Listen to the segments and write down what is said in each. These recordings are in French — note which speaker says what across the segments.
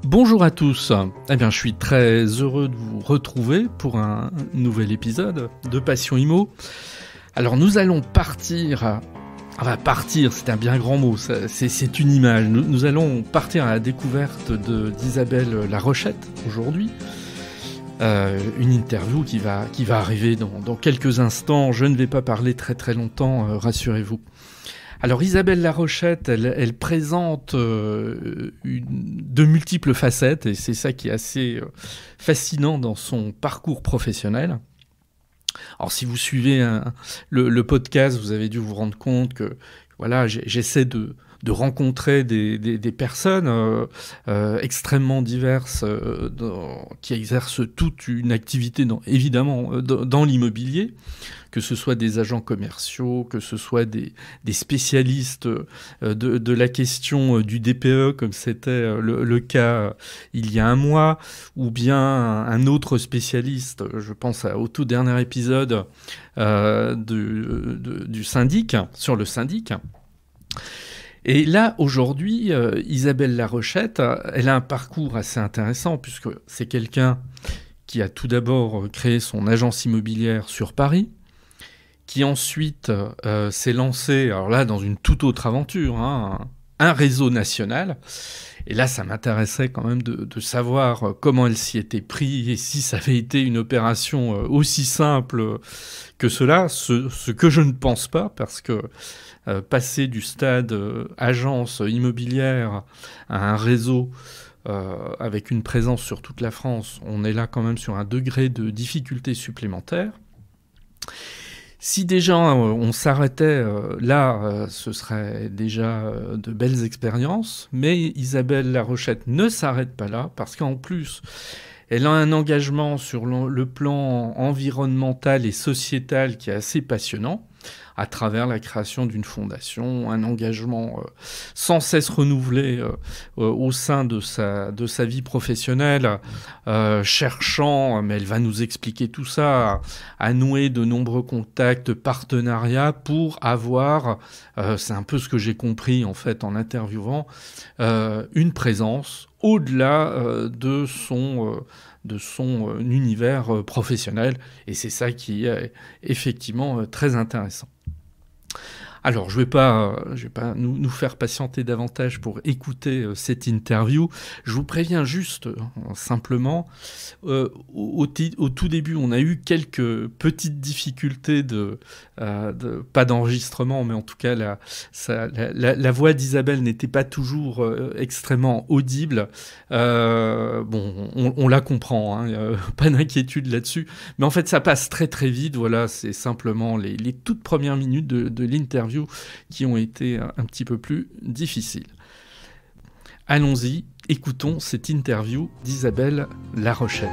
Speaker 1: Bonjour à tous, je suis très heureux de vous retrouver pour un nouvel épisode de Passion Immo. Alors nous allons partir, c'est un bien grand mot, c'est une image. Nous allons partir à la découverte d'Isabelle Larochette aujourd'hui. Une interview qui va arriver dans quelques instants. Je ne vais pas parler très longtemps, rassurez-vous. Alors Isabelle Larochette, elle présente de multiples facettes et c'est ça qui est assez fascinant dans son parcours professionnel. Alors si vous suivez le podcast, vous avez dû vous rendre compte que voilà, j'essaie de rencontrer des personnes extrêmement diverses qui exercent toute une activité évidemment dans l'immobilier, que ce soit des agents commerciaux, que ce soit des spécialistes de la question du DPE, comme c'était le cas il y a un mois, ou bien un autre spécialiste, je pense au tout dernier épisode du syndic, sur le syndic. Et là, aujourd'hui, Isabelle Larochette, elle a un parcours assez intéressant, puisque c'est quelqu'un qui a tout d'abord créé son agence immobilière sur Paris, qui ensuite s'est lancé, alors là, dans une toute autre aventure, un réseau national. Et là, ça m'intéressait quand même de savoir comment elle s'y était prise et si ça avait été une opération aussi simple que cela, ce que je ne pense pas, parce que passer du stade agence immobilière à un réseau avec une présence sur toute la France, on est là quand même sur un degré de difficulté supplémentaire. Si déjà on s'arrêtait là, ce serait déjà de belles expériences, mais Isabelle Larochette ne s'arrête pas là, parce qu'en plus, elle a un engagement sur le plan environnemental et sociétal qui est assez passionnant, à travers la création d'une fondation, un engagement sans cesse renouvelé au sein de sa vie professionnelle, cherchant, mais elle va nous expliquer tout ça, à nouer de nombreux contacts, partenariats pour avoir, c'est un peu ce que j'ai compris en fait en interviewant, une présence au-delà de son univers professionnel, et c'est ça qui est effectivement très intéressant. Alors, je vais pas nous faire patienter davantage pour écouter cette interview. Je vous préviens juste, simplement, au tout début, on a eu quelques petites difficultés pas d'enregistrement, mais en tout cas, la voix d'Isabelle n'était pas toujours extrêmement audible. On la comprend, pas d'inquiétude là-dessus. Mais en fait, ça passe très vite. Voilà, c'est simplement les toutes premières minutes de l'interview qui ont été un petit peu plus difficiles. Allons-y, écoutons cette interview d'Isabelle Larochette.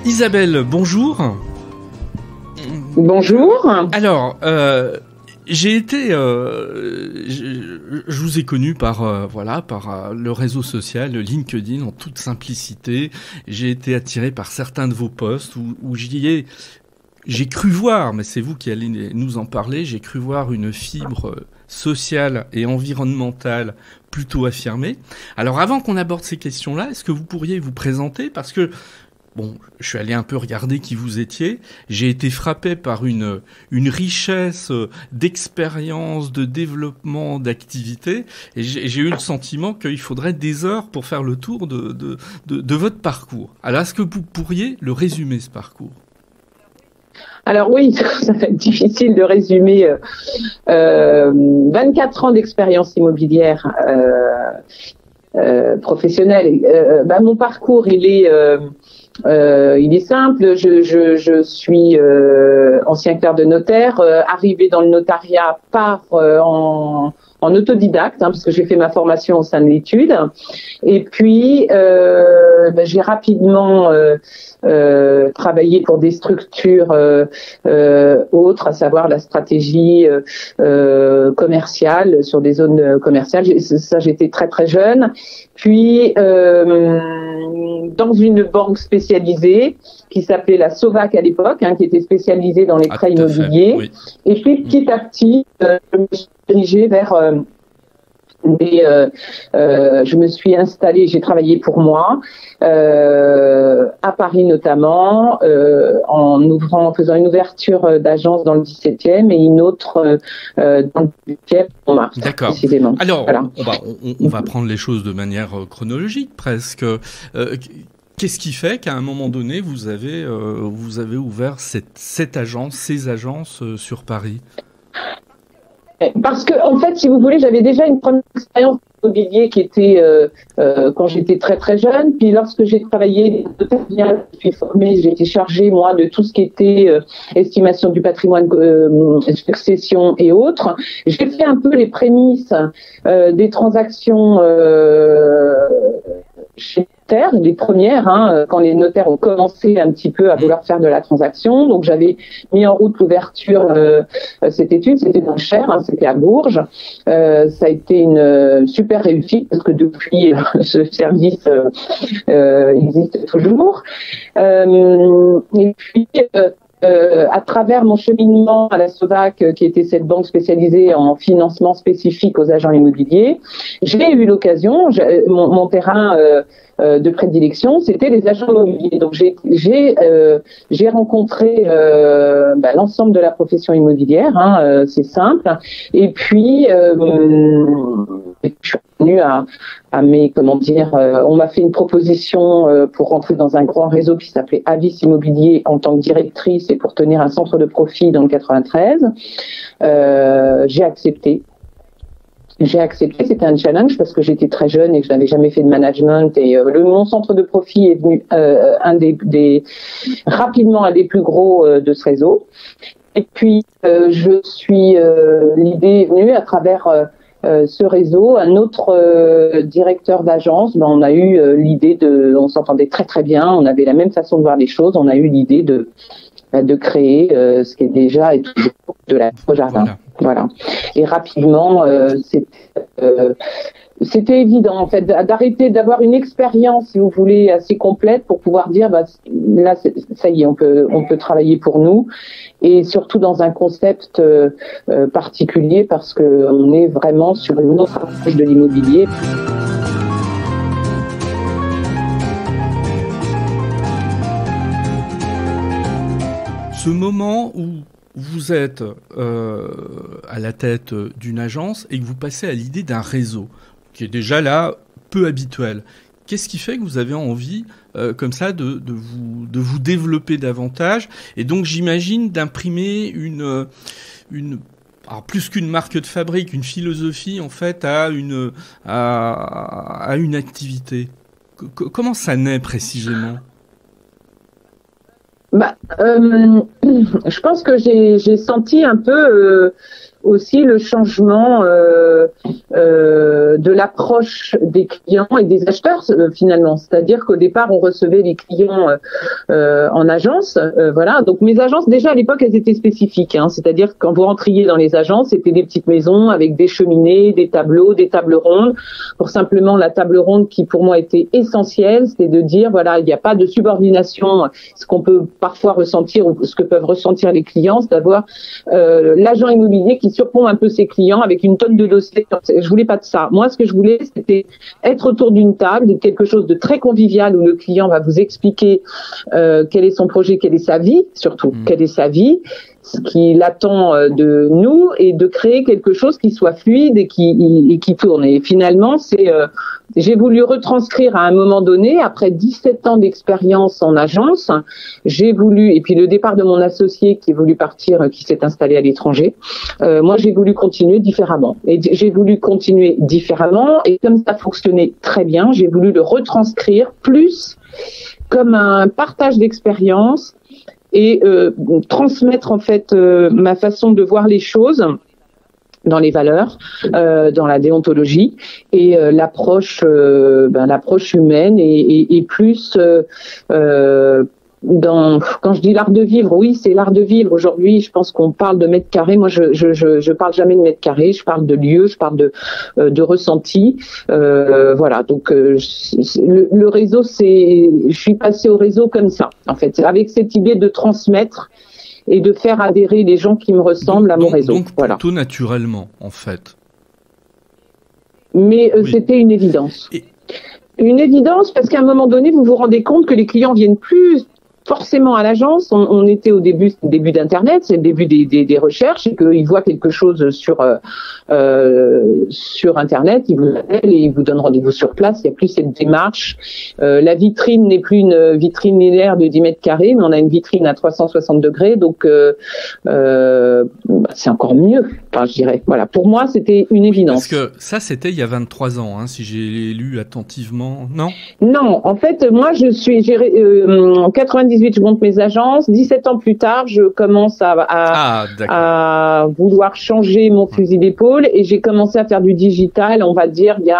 Speaker 1: Isabelle, bonjour.
Speaker 2: Bonjour.
Speaker 1: Alors, j'ai été, je vous ai connu par le réseau social LinkedIn en toute simplicité. J'ai été attiré par certains de vos posts où j'ai cru voir, mais c'est vous qui allez nous en parler, j'ai cru voir une fibre sociale et environnementale plutôt affirmée. Alors avant qu'on aborde ces questions-là, est-ce que vous pourriez vous présenter ? Parce que je suis allé un peu regarder qui vous étiez. J'ai été frappé par une richesse d'expérience, de développement, d'activité. Et j'ai eu le sentiment qu'il faudrait des heures pour faire le tour de votre parcours. Alors, est-ce que vous pourriez le résumer, ce parcours ?
Speaker 2: Alors oui, ça va être difficile de résumer 24 ans d'expérience immobilière professionnelle. Mon parcours, il est simple. Je suis ancien clerc de notaire, arrivé dans le notariat en autodidacte, parce que j'ai fait ma formation au sein de l'étude. Et puis, j'ai rapidement travaillé pour des structures autres, à savoir la stratégie commerciale sur des zones commerciales. Ça, j'étais très jeune. Puis, dans une banque spécialisée qui s'appelait la Sovac à l'époque, qui était spécialisée dans les prêts immobiliers. Oui. Et puis, petit à petit, je me suis dirigée vers Et je me suis installée, j'ai travaillé pour moi, à Paris notamment, en faisant une ouverture d'agence dans le 17e et une autre dans le 18e en mars.
Speaker 1: D'accord.
Speaker 2: Précisément.
Speaker 1: Alors,
Speaker 2: voilà.
Speaker 1: on va prendre les choses de manière chronologique presque. Qu'est-ce qui fait qu'à un moment donné, vous avez ouvert cette agence, ces agences sur Paris ?
Speaker 2: Parce que, en fait, si vous voulez, j'avais déjà une première expérience immobilier qui était quand j'étais très très jeune. Puis lorsque j'ai travaillé, je suis formée, j'ai été chargée moi de tout ce qui était estimation du patrimoine, succession et autres. J'ai fait un peu les prémices des transactions chez notaires, les premières, quand les notaires ont commencé un petit peu à vouloir faire de la transaction. Donc j'avais mis en route l'ouverture cette étude, c'était dans le Cher, c'était à Bourges. Ça a été une super réussite parce que depuis ce service existe toujours. Et puis à travers mon cheminement à la SOVAC, qui était cette banque spécialisée en financement spécifique aux agents immobiliers, j'ai eu l'occasion, mon terrain de prédilection, c'était les agents immobiliers. Donc j'ai rencontré l'ensemble de la profession immobilière, c'est simple. Et puis je suis venue à mes, on m'a fait une proposition pour rentrer dans un grand réseau qui s'appelait Avis Immobilier en tant que directrice et pour tenir un centre de profit dans le 93. J'ai accepté. C'était un challenge parce que j'étais très jeune et que je n'avais jamais fait de management et mon centre de profit est venu rapidement un des plus gros de ce réseau. Et puis l'idée est venue à travers ce réseau, un autre directeur d'agence, on a eu l'idée on s'entendait très très bien, on avait la même façon de voir les choses, on a eu l'idée de créer ce qui est déjà et toujours de la jardin. Voilà. Et rapidement, c'était évident en fait d'arrêter d'avoir une expérience, si vous voulez, assez complète pour pouvoir dire là ça y est, on peut travailler pour nous et surtout dans un concept particulier parce que on est vraiment sur une autre approche de l'immobilier.
Speaker 1: Ce moment où vous êtes à la tête d'une agence et que vous passez à l'idée d'un réseau, qui est déjà là peu habituel, qu'est-ce qui fait que vous avez envie, comme ça, de vous développer davantage et donc j'imagine d'imprimer alors plus qu'une marque de fabrique, une philosophie en fait à une activité. Comment ça naît précisément ?
Speaker 2: Je pense que j'ai senti un peu aussi le changement de l'approche des clients et des acheteurs finalement. C'est-à-dire qu'au départ, on recevait les clients en agence. Voilà. Donc mes agences, déjà à l'époque, elles étaient spécifiques. C'est-à-dire que quand vous rentriez dans les agences, c'était des petites maisons avec des cheminées, des tableaux, des tables rondes. Pour simplement la table ronde qui pour moi était essentielle, c'était de dire voilà, il n'y a pas de subordination. Ce qu'on peut parfois ressentir ou ce que peuvent ressentir les clients, c'est d'avoir l'agent immobilier qui surplombe un peu ses clients avec une tonne de dossiers. Je voulais pas de ça. Moi, ce que je voulais, c'était être autour d'une table, de quelque chose de très convivial où le client va vous expliquer quel est son projet, quelle est sa vie, surtout, quelle est sa vie, ce qu'il attend de nous et de créer quelque chose qui soit fluide et qui tourne. Et finalement, j'ai voulu retranscrire à un moment donné, après 17 ans d'expérience en agence, et puis le départ de mon associé qui est voulu partir, qui s'est installé à l'étranger, moi j'ai voulu continuer différemment. Et comme ça fonctionnait très bien, j'ai voulu le retranscrire plus comme un partage d'expérience et transmettre en fait ma façon de voir les choses dans les valeurs, dans la déontologie et l'approche humaine et plus quand je dis l'art de vivre, oui, c'est l'art de vivre. Aujourd'hui, je pense qu'on parle de mètres carrés. Moi, je parle jamais de mètres carrés. Je parle de lieux, je parle de ressenti. Voilà. Donc, le réseau, je suis passée au réseau comme ça, en fait, avec cette idée de transmettre et de faire adhérer les gens qui me ressemblent à mon réseau.
Speaker 1: Donc, plutôt naturellement, en fait.
Speaker 2: mais
Speaker 1: Oui.
Speaker 2: c'était une évidence.
Speaker 1: Et-
Speaker 2: Une évidence parce qu'à un moment donné, vous vous rendez compte que les clients viennent plus forcément à l'agence. On était au début d'Internet, c'est le début des recherches, et qu'ils voient quelque chose sur Internet, ils vous appellent et ils vous donnent rendez-vous sur place. Il n'y a plus cette démarche. La vitrine n'est plus une vitrine linéaire de 10 mètres carrés, mais on a une vitrine à 360 degrés, donc c'est encore mieux, enfin, je dirais. Voilà, pour moi, c'était une évidence.
Speaker 1: Parce que ça, c'était il y a 23 ans, hein, si j'ai lu attentivement, non?
Speaker 2: Non, en fait, moi, en 98, je monte mes agences. 17 ans plus tard, je commence à vouloir changer mon fusil d'épaule et j'ai commencé à faire du digital, on va dire, il y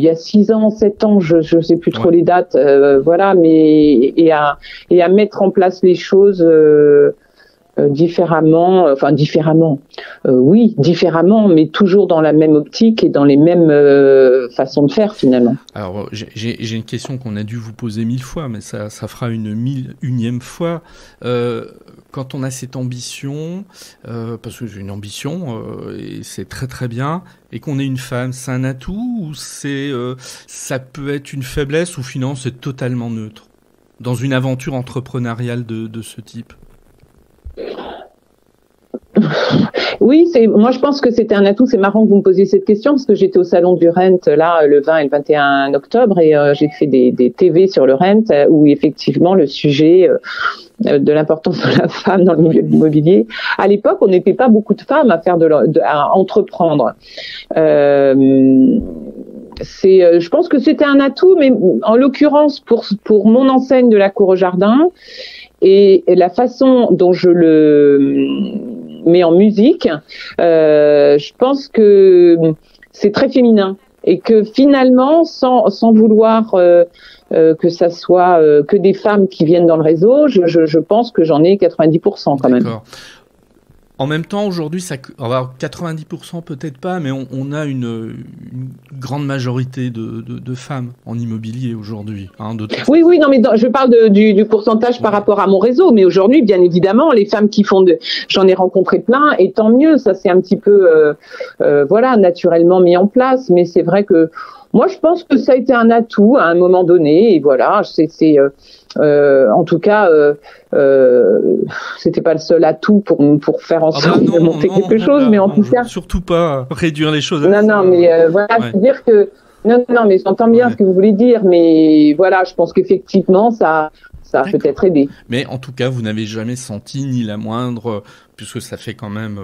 Speaker 2: a 6 ans, 7 ans, je sais plus trop les dates, voilà, mais et à mettre en place les choses différemment, oui, différemment, mais toujours dans la même optique et dans les mêmes façons de faire finalement.
Speaker 1: Alors, j'ai une question qu'on a dû vous poser 1000 fois, mais ça fera une 1001e fois. Quand on a cette ambition, parce que j'ai une ambition, et c'est très très bien, et qu'on est une femme, c'est un atout ou ça peut être une faiblesse ou finalement c'est totalement neutre dans une aventure entrepreneuriale de ce type?
Speaker 2: Oui, moi je pense que c'était un atout. C'est marrant que vous me posiez cette question parce que j'étais au salon du Rent là le 20 et le 21 octobre et j'ai fait des TV sur le Rent où effectivement le sujet de l'importance de la femme dans le milieu de l'immobilier. À l'époque, on n'était pas beaucoup de femmes à faire à entreprendre. Je pense que c'était un atout, mais en l'occurrence pour mon enseigne de la Cour au Jardin et la façon dont je le mets en musique, je pense que c'est très féminin et que finalement, sans vouloir que ça soit que des femmes qui viennent dans le réseau, je pense que j'en ai 90% quand même.
Speaker 1: D'accord. En même temps, aujourd'hui, 90% peut-être pas, mais on a une grande majorité de femmes en immobilier aujourd'hui. Hein,
Speaker 2: oui, non, mais je parle du pourcentage par rapport à mon réseau, mais aujourd'hui, bien évidemment, les femmes qui j'en ai rencontré plein, et tant mieux, ça c'est un petit peu, naturellement mis en place, mais c'est vrai que moi, je pense que ça a été un atout à un moment donné, et voilà, en tout cas, c'était pas le seul atout pour faire en sorte de monter quelque chose, mais en tout cas,
Speaker 1: surtout pas réduire les choses.
Speaker 2: Non, mais voilà, c'est dire que non, mais j'entends bien ce que vous voulez dire, mais voilà, je pense qu'effectivement, ça a peut-être aidé.
Speaker 1: Mais en tout cas, vous n'avez jamais senti ni la moindre, puisque ça fait quand même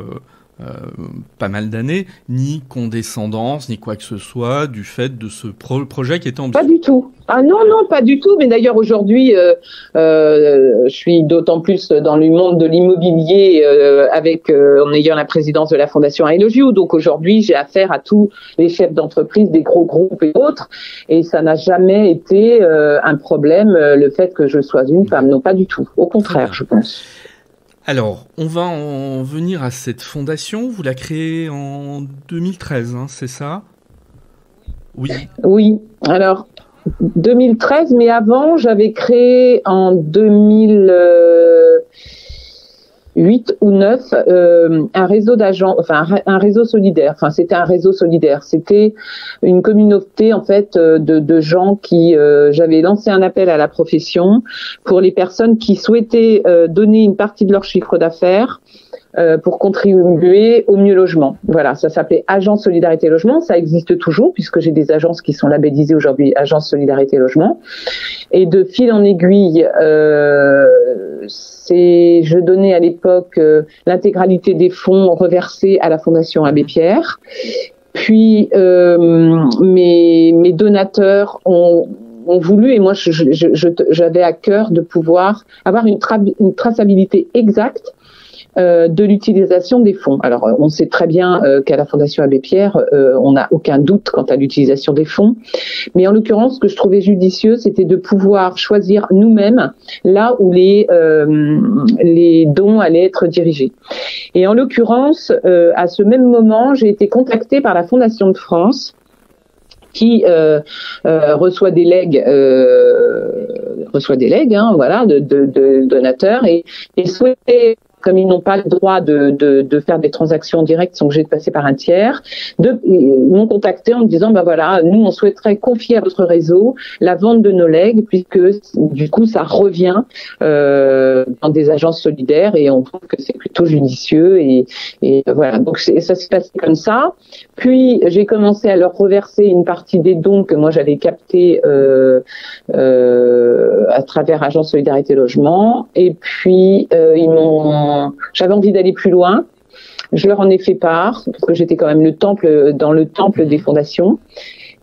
Speaker 1: pas mal d'années, ni condescendance, ni quoi que ce soit du fait de ce projet qui était ambitieux.
Speaker 2: Pas du tout. Ah non, pas du tout. Mais d'ailleurs, aujourd'hui, je suis d'autant plus dans le monde de l'immobilier en ayant la présidence de la Fondation I Love You. Donc aujourd'hui, j'ai affaire à tous les chefs d'entreprise des gros groupes et autres. Et ça n'a jamais été un problème, le fait que je sois une femme. Non, pas du tout. Au contraire, je pense.
Speaker 1: Alors, on va en venir à cette fondation. Vous la créez en 2013, hein, c'est ça? Oui.
Speaker 2: Oui. Alors, 2013, mais avant, j'avais créé en 2008 ou 9 un réseau d'agents, enfin un réseau solidaire. Enfin, c'était un réseau solidaire. C'était une communauté en fait de gens qui j'avais lancé un appel à la profession pour les personnes qui souhaitaient donner une partie de leur chiffre d'affaires pour contribuer au mieux logement. Voilà, ça s'appelait Agence Solidarité Logement. Ça existe toujours puisque j'ai des agences qui sont labellisées aujourd'hui Agence Solidarité Logement. Et de fil en aiguille, je donnais à l'époque l'intégralité des fonds reversés à la Fondation Abbé Pierre. Puis mes donateurs ont voulu, et moi j'avais à cœur de pouvoir avoir une traçabilité exacte de l'utilisation des fonds. Alors, on sait très bien qu'à la Fondation Abbé Pierre, on n'a aucun doute quant à l'utilisation des fonds. Mais en l'occurrence, ce que je trouvais judicieux, c'était de pouvoir choisir nous-mêmes là où les dons allaient être dirigés. Et en l'occurrence, à ce même moment, j'ai été contactée par la Fondation de France qui reçoit des legs, voilà, de donateurs et souhaitait comme ils n'ont pas le droit de faire des transactions directes, ils sont obligés de passer par un tiers, ils m'ont contacté en me disant, voilà, nous, on souhaiterait confier à votre réseau la vente de nos legs, puisque du coup, ça revient dans des agences solidaires et on trouve que c'est plutôt judicieux et voilà. Donc, ça s'est passé comme ça. Puis, j'ai commencé à leur reverser une partie des dons que moi, j'avais captés à travers Agence Solidarité Logement. Et puis, j'avais envie d'aller plus loin. Je leur en ai fait part, parce que j'étais quand même dans le temple des fondations.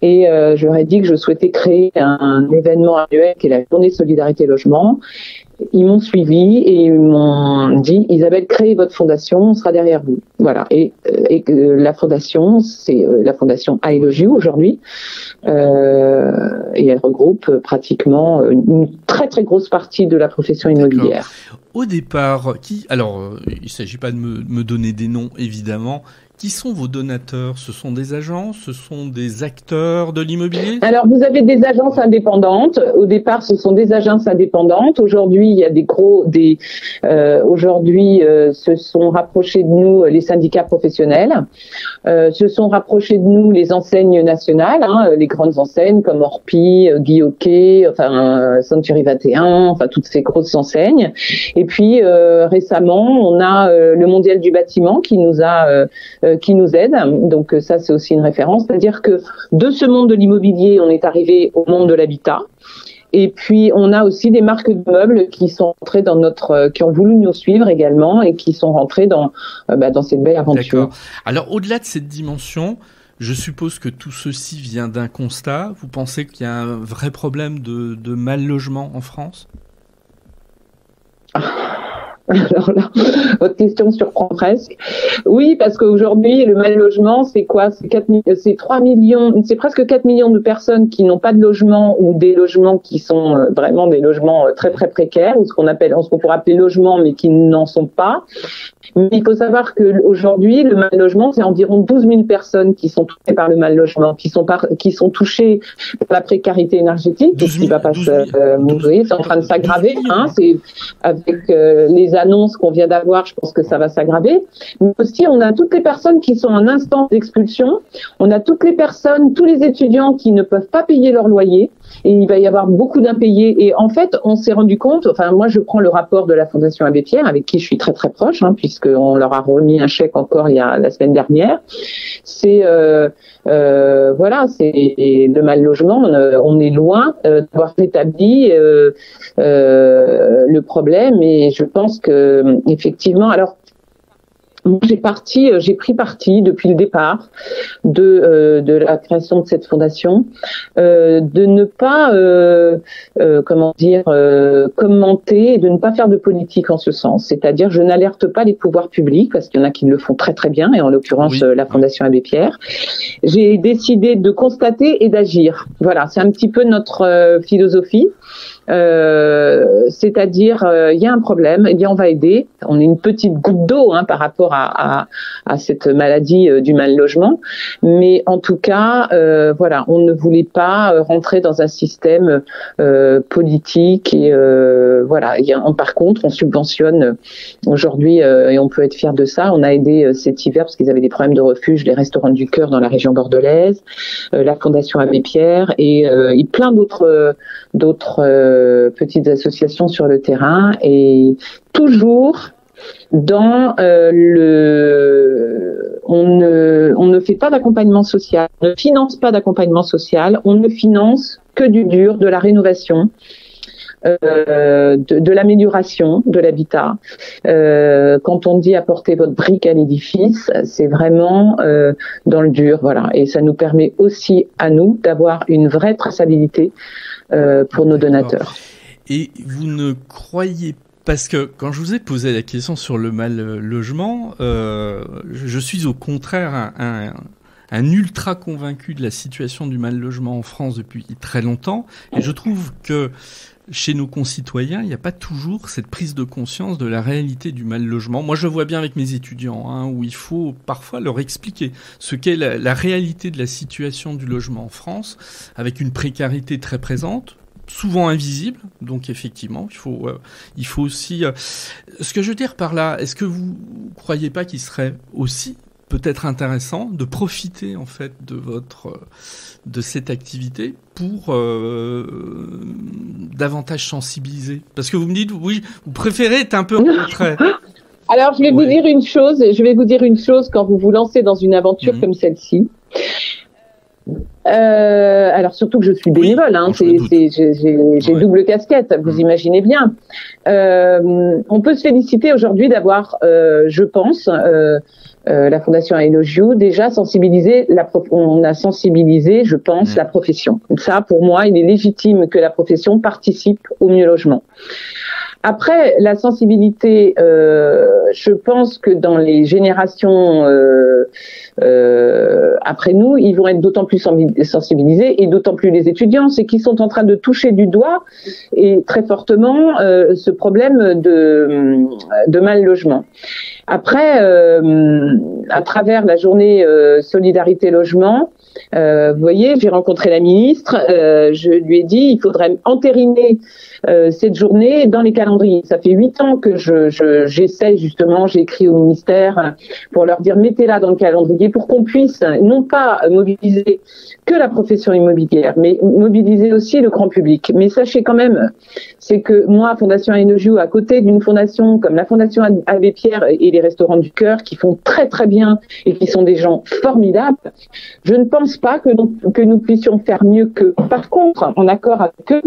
Speaker 2: Et je leur ai dit que je souhaitais créer un événement annuel qui est la Journée Solidarité Logement. Ils m'ont suivi et ils m'ont dit, Isabelle, créez votre fondation, on sera derrière vous. Voilà. Et la fondation, c'est la fondation I Love You aujourd'hui. Et elle regroupe pratiquement une très très grosse partie de la profession immobilière.
Speaker 1: D'accord. Au départ, il ne s'agit pas de me donner des noms, évidemment. Qui sont vos donateurs? Ce sont des agences? Ce sont des acteurs de l'immobilier?
Speaker 2: Alors, vous avez des agences indépendantes. Au départ, ce sont des agences indépendantes. Aujourd'hui, il y a aujourd'hui, se sont rapprochés de nous les syndicats professionnels. Se sont rapprochés de nous les enseignes nationales, les grandes enseignes comme Orpi, Guy Hockey, Century 21, toutes ces grosses enseignes. Et puis, récemment, on a le Mondial du bâtiment qui nous aide. Donc ça, c'est aussi une référence. C'est-à-dire que de ce monde de l'immobilier, on est arrivé au monde de l'habitat. Et puis, on a aussi des marques de meubles qui sont rentrées qui ont voulu nous suivre également et qui sont rentrées dans cette belle aventure.
Speaker 1: D'accord. Alors, au-delà de cette dimension, je suppose que tout ceci vient d'un constat. Vous pensez qu'il y a un vrai problème de mal logement en France?
Speaker 2: Alors là, votre question surprend presque. Oui, parce qu'aujourd'hui, le mal logement, c'est quoi? C'est 3 millions, c'est presque 4 millions de personnes qui n'ont pas de logement ou des logements qui sont vraiment des logements très très précaires ou ce qu'on pourrait appeler logements mais qui n'en sont pas. Mais il faut savoir qu'aujourd'hui, le mal logement, c'est environ 12 000 personnes qui sont touchées par le mal logement, qui sont touchées par la précarité énergétique, qui va pas c'est en train de s'aggraver, c'est avec les annonces qu'on vient d'avoir, je pense que ça va s'aggraver. Mais aussi, on a toutes les personnes qui sont en instance d'expulsion, on a toutes les personnes, tous les étudiants qui ne peuvent pas payer leur loyer, et il va y avoir beaucoup d'impayés. Et en fait, on s'est rendu compte, moi je prends le rapport de la Fondation Abbé Pierre, avec qui je suis très très proche, puisqu'on leur a remis un chèque encore la semaine dernière. C'est le mal logement, on est loin d'avoir rétabli le problème, et je pense que effectivement, alors j'ai pris parti depuis le départ de la création de cette fondation, de ne pas commenter et de ne pas faire de politique en ce sens. C'est-à-dire, je n'alerte pas les pouvoirs publics parce qu'il y en a qui le font très très bien, et en l'occurrence la Fondation Abbé Pierre. J'ai décidé de constater et d'agir. Voilà, c'est un petit peu notre philosophie. C'est-à-dire, il y a un problème, eh bien on va aider. On est une petite goutte d'eau par rapport à cette maladie du mal logement, mais en tout cas, on ne voulait pas rentrer dans un système politique et par contre, on subventionne aujourd'hui et on peut être fier de ça. On a aidé cet hiver parce qu'ils avaient des problèmes de refuge, les Restaurants du Cœur dans la région bordelaise, la Fondation Abbé Pierre et plein d'autres petites associations sur le terrain, et toujours dans on ne fait pas d'accompagnement social, on ne finance pas d'accompagnement social, on ne finance que du dur, de la rénovation, de l'amélioration de l'habitat. Quand on dit apporter votre brique à l'édifice, c'est vraiment dans le dur, voilà. Et ça nous permet aussi à nous d'avoir une vraie traçabilité pour nos donateurs.
Speaker 1: Et vous ne croyez pas, parce que quand je vous ai posé la question sur le mal logement, je suis au contraire un ultra convaincu de la situation du mal logement en France depuis très longtemps, et je trouve que chez nos concitoyens, il n'y a pas toujours cette prise de conscience de la réalité du mal logement. Moi, je le vois bien avec mes étudiants, où il faut parfois leur expliquer ce qu'est la réalité de la situation du logement en France, avec une précarité très présente. souvent invisibles. Donc effectivement, il faut aussi... ce que je veux dire par là, est-ce que vous croyez pas qu'il serait aussi peut-être intéressant de profiter en fait de cette activité pour davantage sensibiliser? Parce que vous me dites, oui, vous préférez être un peu en retrait.
Speaker 2: Alors, je vais vous dire une chose quand vous vous lancez dans une aventure comme celle-ci. Alors surtout que je suis bénévole, j'ai double casquette, vous imaginez bien. On peut se féliciter aujourd'hui d'avoir, je pense, la Fondation I Love You déjà sensibilisé, on a sensibilisé, je pense, la profession. Ça, pour moi, il est légitime que la profession participe au mieux logement. Après, la sensibilité, je pense que dans les générations après nous, ils vont être d'autant plus sensibilisés, et d'autant plus les étudiants, c'est qu'ils sont en train de toucher du doigt, et très fortement, ce problème de mal logement. Après, à travers la journée Solidarité Logement, vous voyez, j'ai rencontré la ministre, je lui ai dit il faudrait entériner cette journée dans les calendriers. Ça fait 8 ans que j'essaie justement, j'ai écrit au ministère pour leur dire mettez-la dans le calendrier pour qu'on puisse non pas mobiliser que la profession immobilière, mais mobiliser aussi le grand public. Mais sachez quand même, c'est que moi, Fondation I Love You, à côté d'une fondation comme la Fondation Abbé Pierre et les Restaurants du Cœur, qui font très très bien et qui sont des gens formidables, je ne pense pas que nous puissions faire mieux qu'eux. Par contre, en accord avec eux,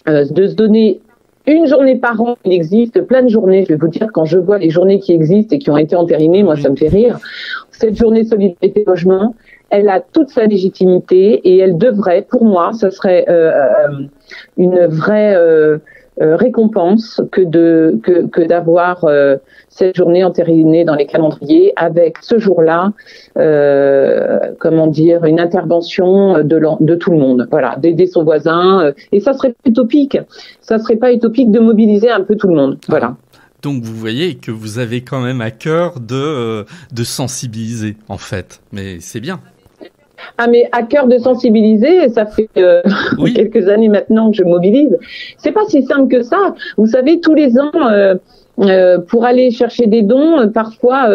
Speaker 2: de se donner une journée par an. Il existe plein de journées. Je vais vous dire, quand je vois les journées qui existent et qui ont été entérinées, moi, ça me fait rire. Cette journée Solidarité Logement, elle a toute sa légitimité et elle devrait, pour moi, ce serait une vraie récompense que d'avoir cette journée entérinée dans les calendriers avec ce jour-là, comment dire, une intervention de tout le monde, voilà, d'aider son voisin, et ça serait utopique. Ça serait pas utopique de mobiliser un peu tout le monde, voilà.
Speaker 1: Donc vous voyez que vous avez quand même à cœur de sensibiliser, en fait, mais c'est bien.
Speaker 2: Ah, mais à cœur de sensibiliser, ça fait quelques années maintenant que je mobilise. C'est pas si simple que ça. Vous savez, tous les ans, pour aller chercher des dons, parfois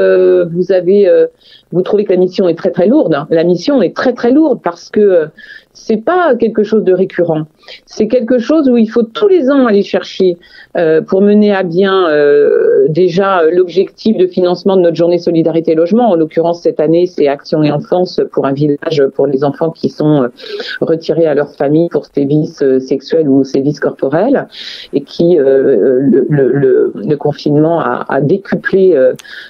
Speaker 2: vous trouvez que la mission est très très lourde. Hein. La mission est très très lourde parce que c'est pas quelque chose de récurrent. C'est quelque chose où il faut tous les ans aller chercher pour mener à bien déjà l'objectif de financement de notre journée Solidarité Logement. En l'occurrence, cette année, c'est Action et Enfance pour un village pour les enfants qui sont retirés à leur famille pour sévices sexuels ou sévices corporels, et qui le confinement a décuplé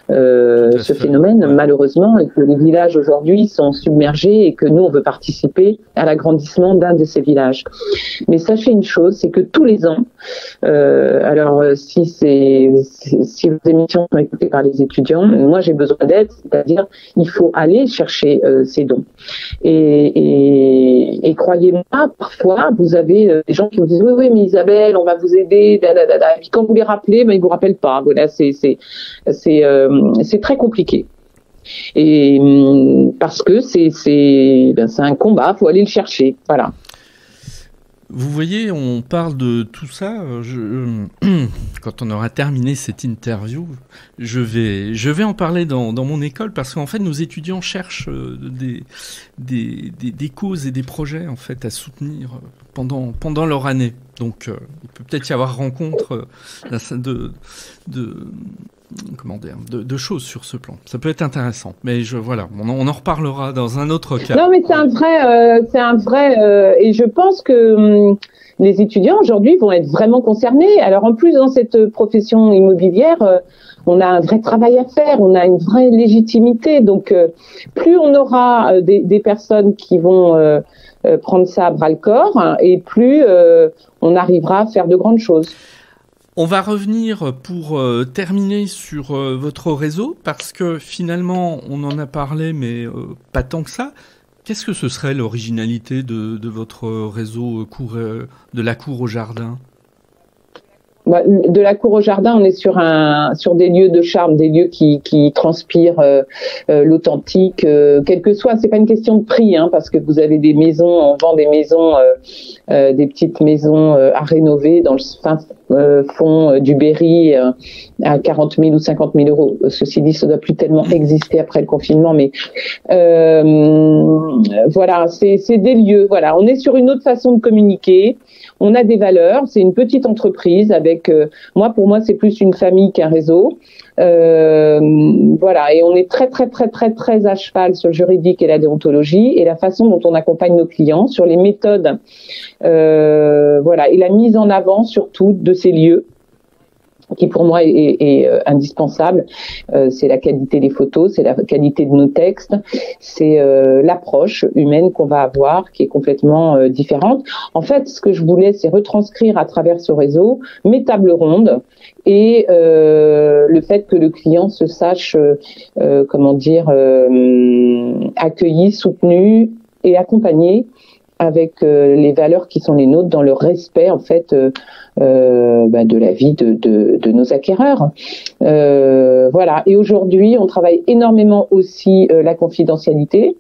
Speaker 2: ce phénomène, malheureusement, et que les villages aujourd'hui sont submergés et que nous, on veut participer à l'agrandissement d'un de ces villages. Mais sachez une chose, c'est que tous les ans, alors si vos émissions sont écoutées par les étudiants, moi j'ai besoin d'aide, c'est-à-dire il faut aller chercher ces dons. Et croyez-moi, parfois vous avez des gens qui vous disent oui mais Isabelle, on va vous aider, et puis quand vous les rappelez, ben ils vous rappellent pas. Voilà, c'est très compliqué. Et parce que c'est un combat, faut aller le chercher, voilà.
Speaker 1: Vous voyez, on parle de tout ça. Quand on aura terminé cette interview, je vais en parler dans mon école, parce qu'en fait, nos étudiants cherchent des causes et des projets en fait à soutenir pendant leur année. Donc, il peut peut-être y avoir rencontre de choses sur ce plan. Ça peut être intéressant, mais voilà, on en reparlera dans un autre cas.
Speaker 2: Non, mais c'est un vrai, et je pense que les étudiants aujourd'hui vont être vraiment concernés. Alors en plus, dans cette profession immobilière, on a un vrai travail à faire, on a une vraie légitimité. Donc, plus on aura des personnes qui vont prendre ça à bras le corps, et plus on arrivera à faire de grandes choses.
Speaker 1: On va revenir pour terminer sur votre réseau, parce que finalement, on en a parlé, mais pas tant que ça. Qu'est-ce que ce serait l'originalité de votre réseau de la cour au jardin ?
Speaker 2: De la cour au jardin, on est sur des lieux de charme, des lieux qui transpirent l'authentique, quel que soit. C'est pas une question de prix, hein, parce que vous avez des maisons, on vend des maisons, des petites maisons à rénover dans le fin fond du Berry à 40 000 ou 50 000 euros. Ceci dit, ça doit plus tellement exister après le confinement, mais voilà, c'est des lieux. Voilà, on est sur une autre façon de communiquer. On a des valeurs, c'est une petite entreprise avec, pour moi, c'est plus une famille qu'un réseau. Voilà, et on est très, très, très, très, très à cheval sur le juridique et la déontologie et la façon dont on accompagne nos clients, sur les méthodes, voilà, et la mise en avant surtout de ces lieux, qui pour moi est indispensable. C'est la qualité des photos, c'est la qualité de nos textes, c'est l'approche humaine qu'on va avoir qui est complètement différente. En fait, ce que je voulais, c'est retranscrire à travers ce réseau mes tables rondes et le fait que le client se sache, accueilli, soutenu et accompagné avec les valeurs qui sont les nôtres dans le respect en fait de la vie de nos acquéreurs. Voilà. Et aujourd'hui, on travaille énormément aussi la confidentialité.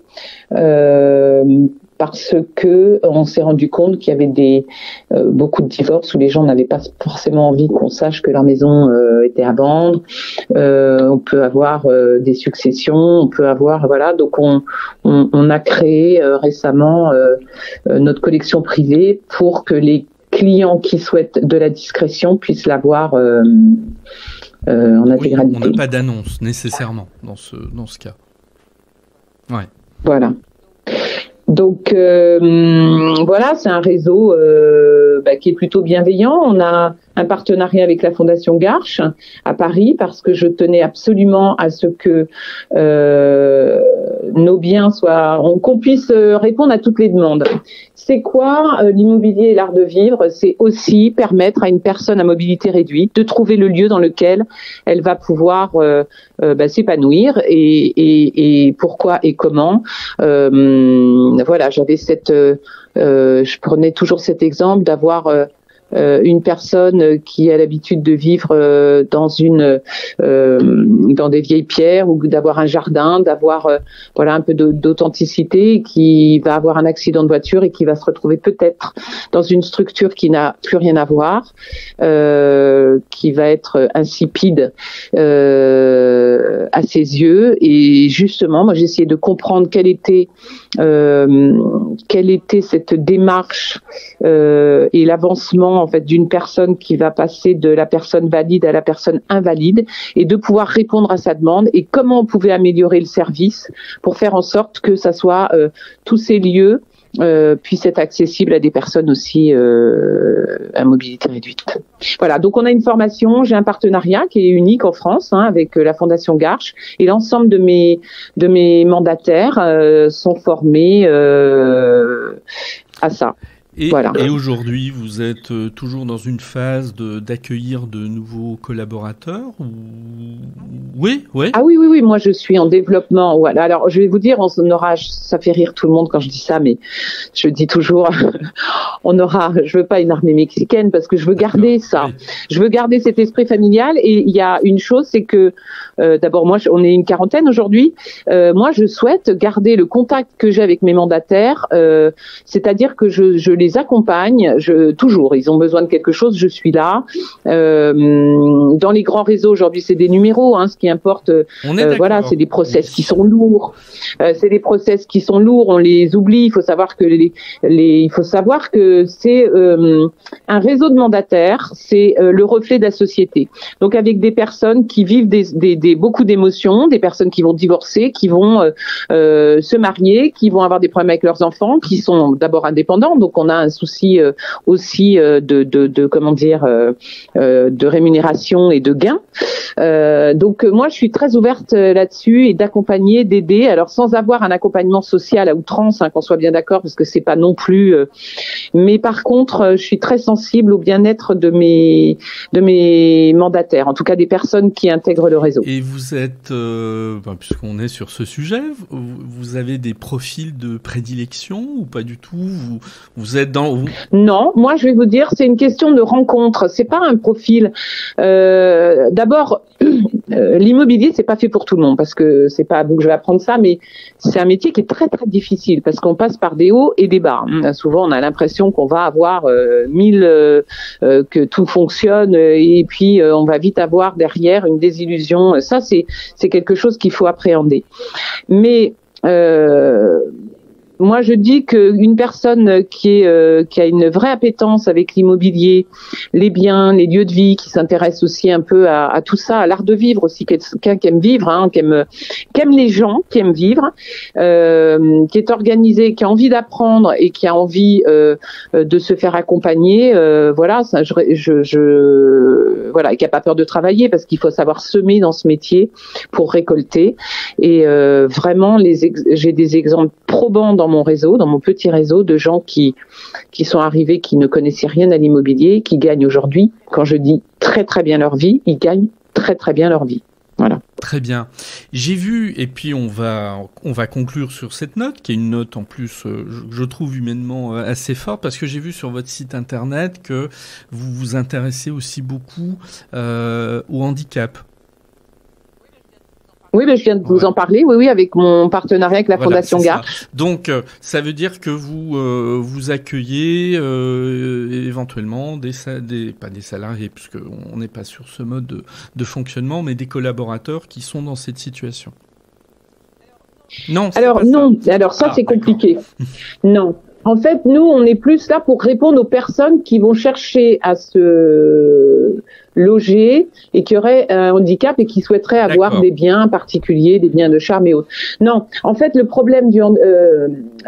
Speaker 2: Parce que on s'est rendu compte qu'il y avait beaucoup de divorces où les gens n'avaient pas forcément envie qu'on sache que leur maison était à vendre. On peut avoir des successions, on peut avoir donc on a créé récemment notre collection privée pour que les clients qui souhaitent de la discrétion puissent l'avoir en intégralité.
Speaker 1: Oui, on n'a pas d'annonce nécessairement dans ce cas. Ouais.
Speaker 2: Voilà. Donc voilà, c'est un réseau qui est plutôt bienveillant. On a un partenariat avec la Fondation Garches à Paris parce que je tenais absolument à ce que nos biens qu'on puisse répondre à toutes les demandes. C'est quoi l'immobilier et l'art de vivre? C'est aussi permettre à une personne à mobilité réduite de trouver le lieu dans lequel elle va pouvoir s'épanouir et pourquoi et comment. Voilà, j'avais je prenais toujours cet exemple d'avoir une personne qui a l'habitude de vivre dans des vieilles pierres ou d'avoir un jardin, d'avoir un peu d'authenticité, qui va avoir un accident de voiture et qui va se retrouver peut-être dans une structure qui n'a plus rien à voir, qui va être insipide à ses yeux. Et justement, moi, j'ai essayé de comprendre quelle était cette démarche et l'avancement en fait d'une personne qui va passer de la personne valide à la personne invalide et de pouvoir répondre à sa demande et comment on pouvait améliorer le service pour faire en sorte que ça soit tous ces lieux puissent être accessibles à des personnes aussi à mobilité réduite. Voilà, donc on a une formation, j'ai un partenariat qui est unique en France avec la Fondation Garches et l'ensemble de mes mandataires sont formés à ça. Voilà.
Speaker 1: Et aujourd'hui, vous êtes toujours dans une phase d'accueillir de nouveaux collaborateurs ou... Oui.
Speaker 2: Ah oui, moi je suis en développement. Voilà. Alors je vais vous dire, ça fait rire tout le monde quand je dis ça, mais je dis toujours, je veux pas une armée mexicaine parce que je veux garder ça. Oui. Je veux garder cet esprit familial et il y a une chose, c'est que d'abord moi, on est une quarantaine aujourd'hui. Moi, je souhaite garder le contact que j'ai avec mes mandataires, c'est-à-dire que je les accompagne, toujours. Ils ont besoin de quelque chose, je suis là. Dans les grands réseaux aujourd'hui, c'est des numéros. Ce qui importe, c'est des process qui sont lourds. On les oublie. Il faut savoir que c'est un réseau de mandataires. C'est le reflet de la société. Donc avec des personnes qui vivent beaucoup d'émotions, des personnes qui vont divorcer, qui vont se marier, qui vont avoir des problèmes avec leurs enfants, qui sont d'abord indépendants. Donc on a un souci aussi de rémunération et de gains. Donc moi je suis très ouverte là-dessus et d'accompagner, d'aider, alors sans avoir un accompagnement social à outrance, qu'on soit bien d'accord, parce que c'est pas non plus mais par contre je suis très sensible au bien-être de mes mandataires, en tout cas des personnes qui intègrent le réseau.
Speaker 1: Et vous êtes puisqu'on est sur ce sujet, vous avez des profils de prédilection ou pas du tout? Vous êtes dans où?
Speaker 2: Non, moi je vais vous dire, c'est une question de rencontre. C'est pas un profil. D'abord, l'immobilier, c'est pas fait pour tout le monde parce que c'est pas à vous que je vais apprendre ça, mais c'est un métier qui est très très difficile parce qu'on passe par des hauts et des bas. Souvent, on a l'impression qu'on va avoir que tout fonctionne et puis on va vite avoir derrière une désillusion. Ça, c'est quelque chose qu'il faut appréhender. Mais moi, je dis qu'une personne qui a une vraie appétence avec l'immobilier, les biens, les lieux de vie, qui s'intéresse aussi un peu à tout ça, à l'art de vivre aussi, quelqu'un qui aime vivre, qui aime les gens, qui aime vivre, qui est organisé, qui a envie d'apprendre et qui a envie de se faire accompagner, voilà, ça, voilà, et qui a pas peur de travailler parce qu'il faut savoir semer dans ce métier pour récolter. Et vraiment, j'ai des exemples probants dans mon réseau, dans mon petit réseau, de gens qui sont arrivés, qui ne connaissaient rien à l'immobilier, qui gagnent aujourd'hui, quand je dis très très bien leur vie, ils gagnent très très bien leur vie. Voilà.
Speaker 1: Très bien. J'ai vu, et puis on va conclure sur cette note, qui est une note en plus, je trouve humainement assez forte, parce que j'ai vu sur votre site internet que vous vous intéressez aussi beaucoup au handicap.
Speaker 2: Oui, mais je viens de vous en parler, oui, avec mon partenariat avec la Fondation Gare.
Speaker 1: Donc, ça veut dire que vous accueillez éventuellement pas des salariés, puisqu'on n'est pas sur ce mode de fonctionnement, mais des collaborateurs qui sont dans cette situation. Non.
Speaker 2: Alors non, alors ça c'est compliqué. Non. En fait, nous, on est plus là pour répondre aux personnes qui vont chercher à se loger et qui auraient un handicap et qui souhaiteraient avoir des biens particuliers, des biens de charme et autres. Non, en fait, le problème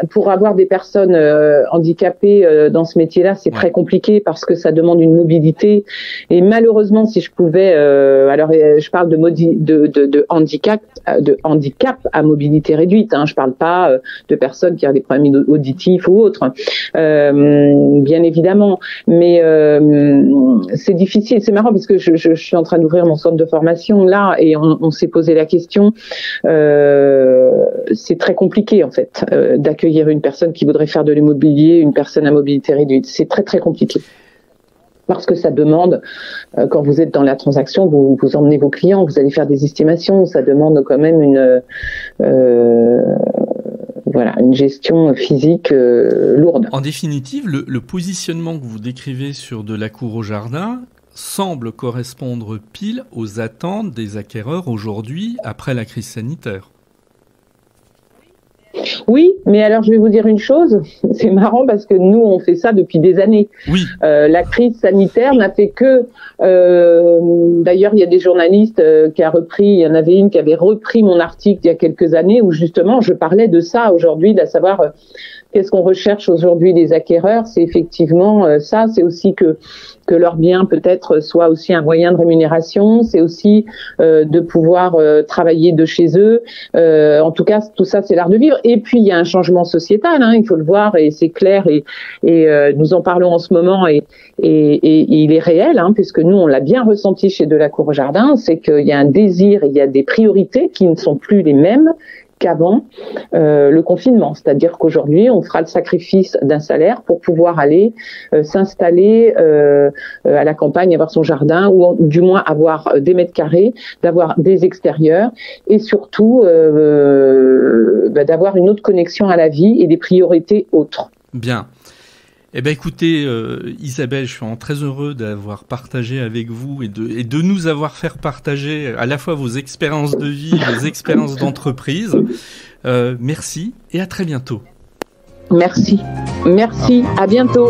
Speaker 2: pour avoir des personnes handicapées dans ce métier-là, c'est très compliqué parce que ça demande une mobilité. Et malheureusement, si je pouvais, alors je parle de handicap à mobilité réduite. Je parle pas de personnes qui ont des problèmes auditifs ou autres, bien évidemment. Mais c'est difficile, c'est marrant parce que je suis en train d'ouvrir mon centre de formation là et on s'est posé la question. C'est très compliqué en fait d'accueillir une personne qui voudrait faire de l'immobilier, une personne à mobilité réduite. C'est très très compliqué. Parce que ça demande, quand vous êtes dans la transaction, vous emmenez vos clients, vous allez faire des estimations, ça demande quand même une gestion physique lourde.
Speaker 1: En définitive, le positionnement que vous décrivez sur de la cour au jardin semble correspondre pile aux attentes des acquéreurs aujourd'hui après la crise sanitaire.
Speaker 2: Oui, mais alors je vais vous dire une chose, c'est marrant parce que nous on fait ça depuis des années.
Speaker 1: Oui.
Speaker 2: La crise sanitaire n'a fait que, d'ailleurs il y a des journalistes qui a repris, il y en avait une qui avait repris mon article il y a quelques années où justement je parlais de ça aujourd'hui, de savoir qu'est-ce qu'on recherche aujourd'hui des acquéreurs, c'est effectivement ça, c'est aussi que leur bien peut-être soit aussi un moyen de rémunération, c'est aussi de pouvoir travailler de chez eux. En tout cas, tout ça, c'est l'art de vivre. Et puis, il y a un changement sociétal, il faut le voir, et c'est clair, et nous en parlons en ce moment, et il est réel, puisque nous, on l'a bien ressenti chez Delacour au Jardin, c'est qu'il y a un désir, il y a des priorités qui ne sont plus les mêmes qu'avant le confinement. C'est-à-dire qu'aujourd'hui, on fera le sacrifice d'un salaire pour pouvoir aller s'installer à la campagne, avoir son jardin, ou du moins avoir des mètres carrés, d'avoir des extérieurs, et surtout d'avoir une autre connexion à la vie et des priorités autres.
Speaker 1: Bien. Eh bien, écoutez, Isabelle, je suis très heureux d'avoir partagé avec vous et de nous avoir fait partager à la fois vos expériences de vie, vos expériences d'entreprise. Merci et à très bientôt.
Speaker 2: Merci. Merci. À bientôt.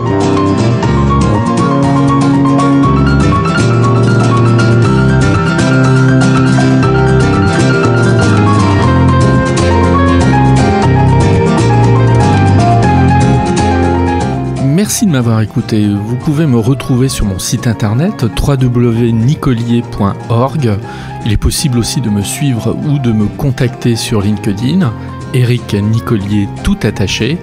Speaker 1: Merci de m'avoir écouté. Vous pouvez me retrouver sur mon site internet www.nicolier.org. Il est possible aussi de me suivre ou de me contacter sur LinkedIn, Eric Nicolier tout attaché.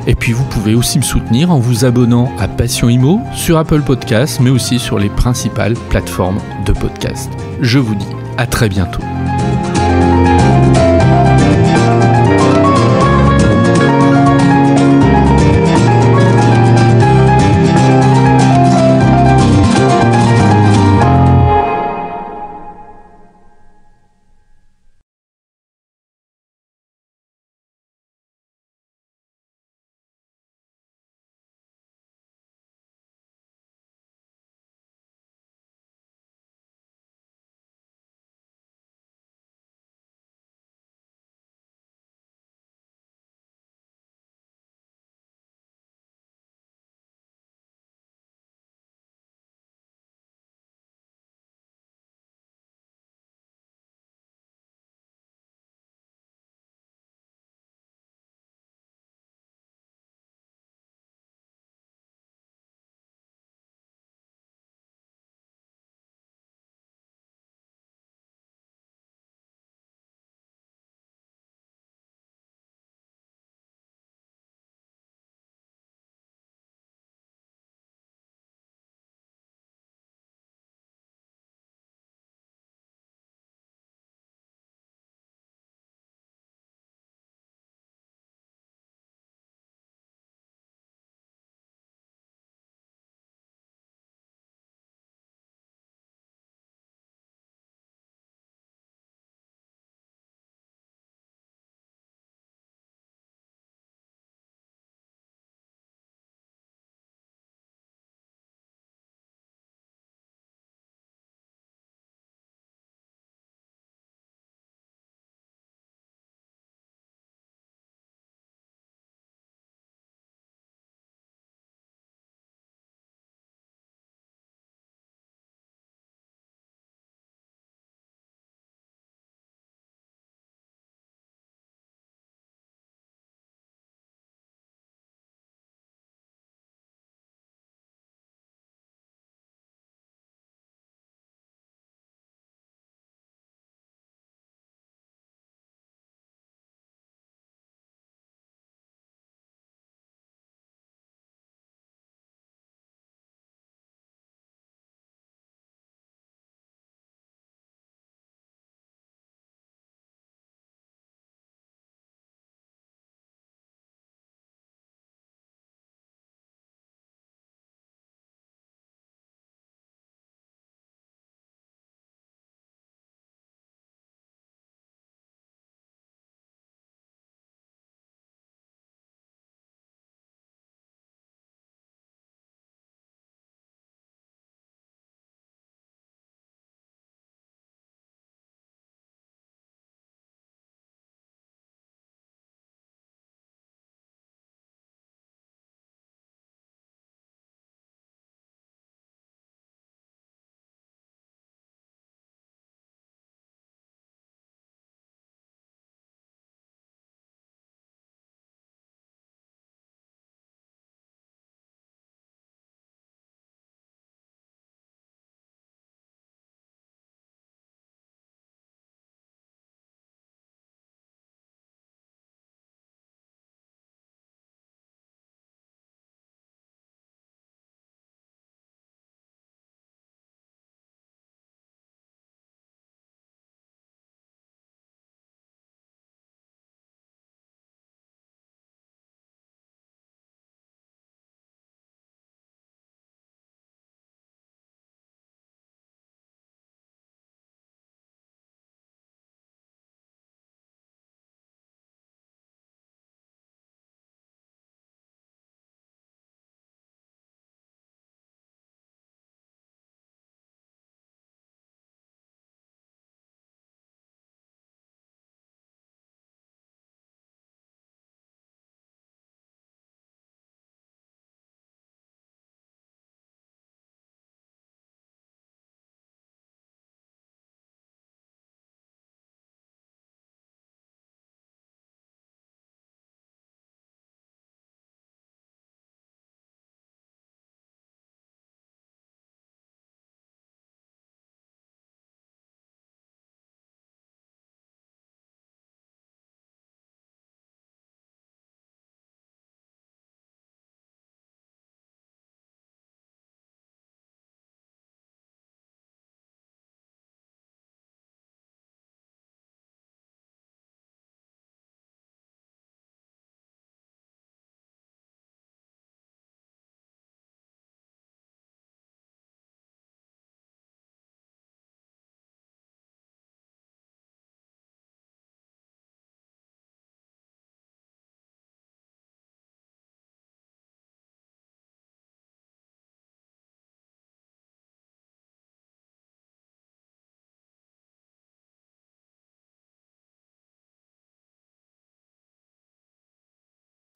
Speaker 1: Et puis vous pouvez aussi me soutenir en vous abonnant à Passion Immo sur Apple Podcasts, mais aussi sur les principales plateformes de podcast. Je vous dis à très bientôt.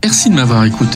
Speaker 1: Merci de m'avoir écouté.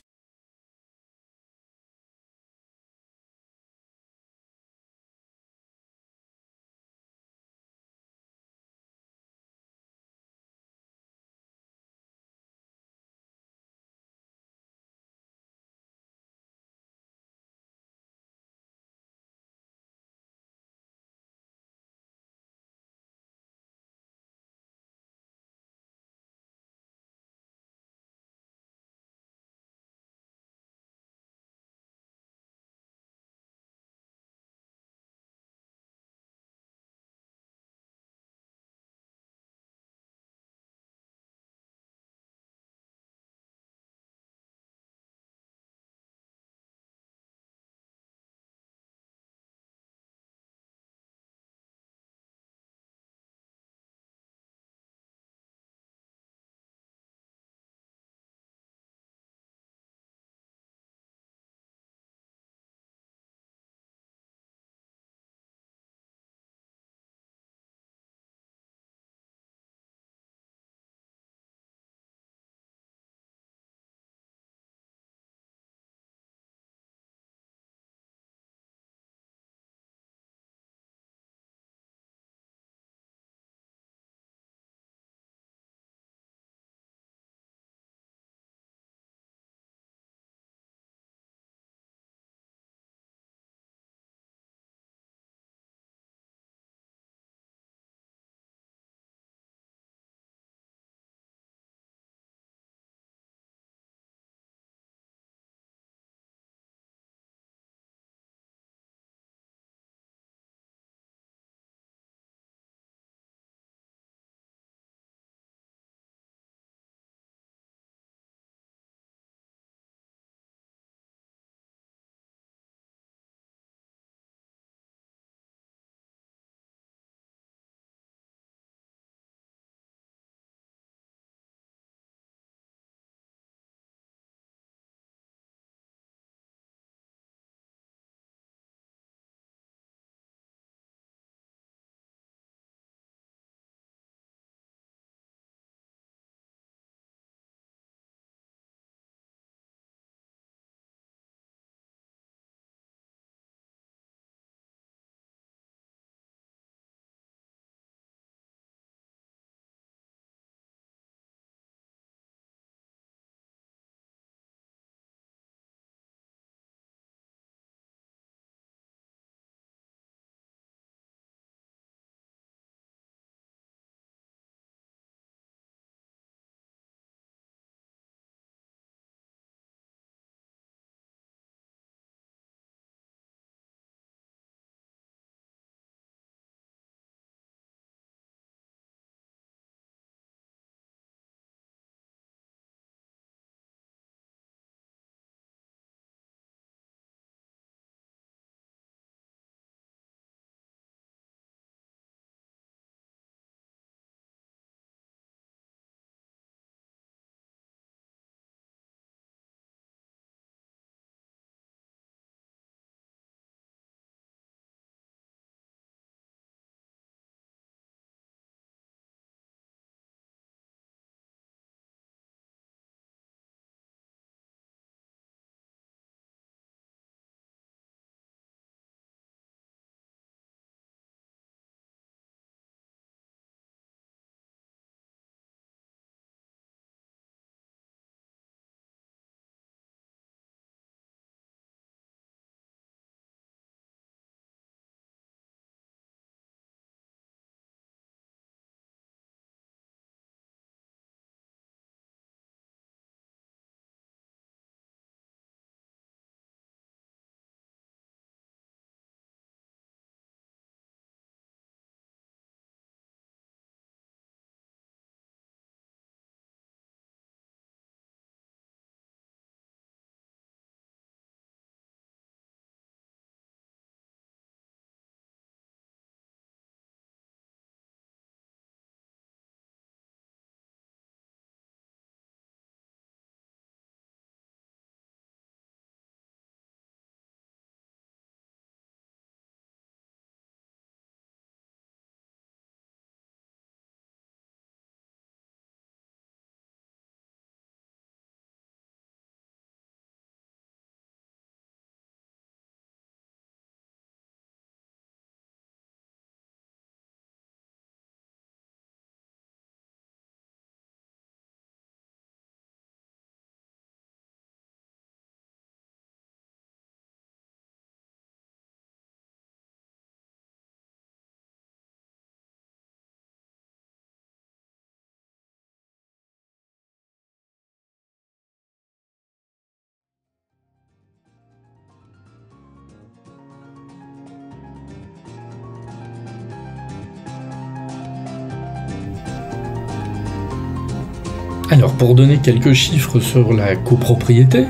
Speaker 1: Alors pour donner quelques chiffres sur la copropriété,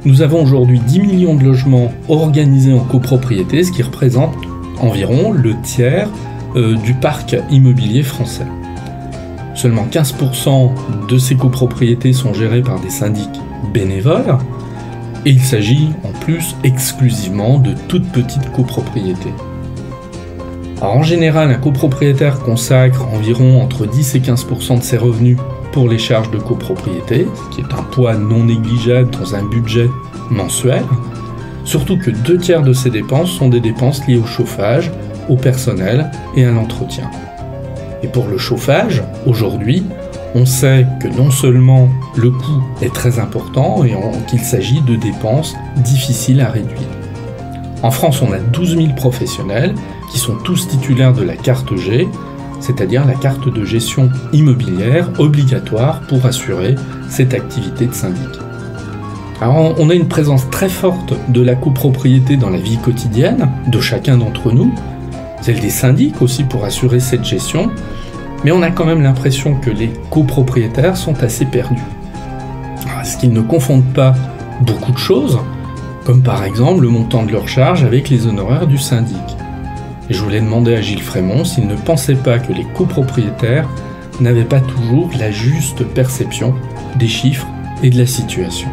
Speaker 1: nous avons aujourd'hui 10 millions de logements organisés en copropriété, ce qui représente environ le tiers du parc immobilier français. Seulement 15% de ces copropriétés sont gérées par des syndics bénévoles, et il s'agit en plus exclusivement de toutes petites copropriétés. Alors en général, un copropriétaire consacre environ entre 10 et 15% de ses revenus pour les charges de copropriété, ce qui est un poids non négligeable dans un budget mensuel, surtout que 2/3 de ces dépenses sont des dépenses liées au chauffage, au personnel et à l'entretien. Et pour le chauffage, aujourd'hui, on sait que non seulement le coût est très important et qu'il s'agit de dépenses difficiles à réduire. En France, on a 12 000 professionnels qui sont tous titulaires de la carte G, c'est-à-dire la carte de gestion immobilière obligatoire pour assurer cette activité de syndic. Alors, on a une présence très forte de la copropriété dans la vie quotidienne de chacun d'entre nous, celle des syndics aussi pour assurer cette gestion, mais on a quand même l'impression que les copropriétaires sont assez perdus. Est-ce qu'ils ne confondent pas beaucoup de choses, comme par exemple le montant de leur charge avec les honoraires du syndic? Et je voulais demander à Gilles Frémont s'il ne pensait pas que les copropriétaires n'avaient pas toujours la juste perception des chiffres et de la situation.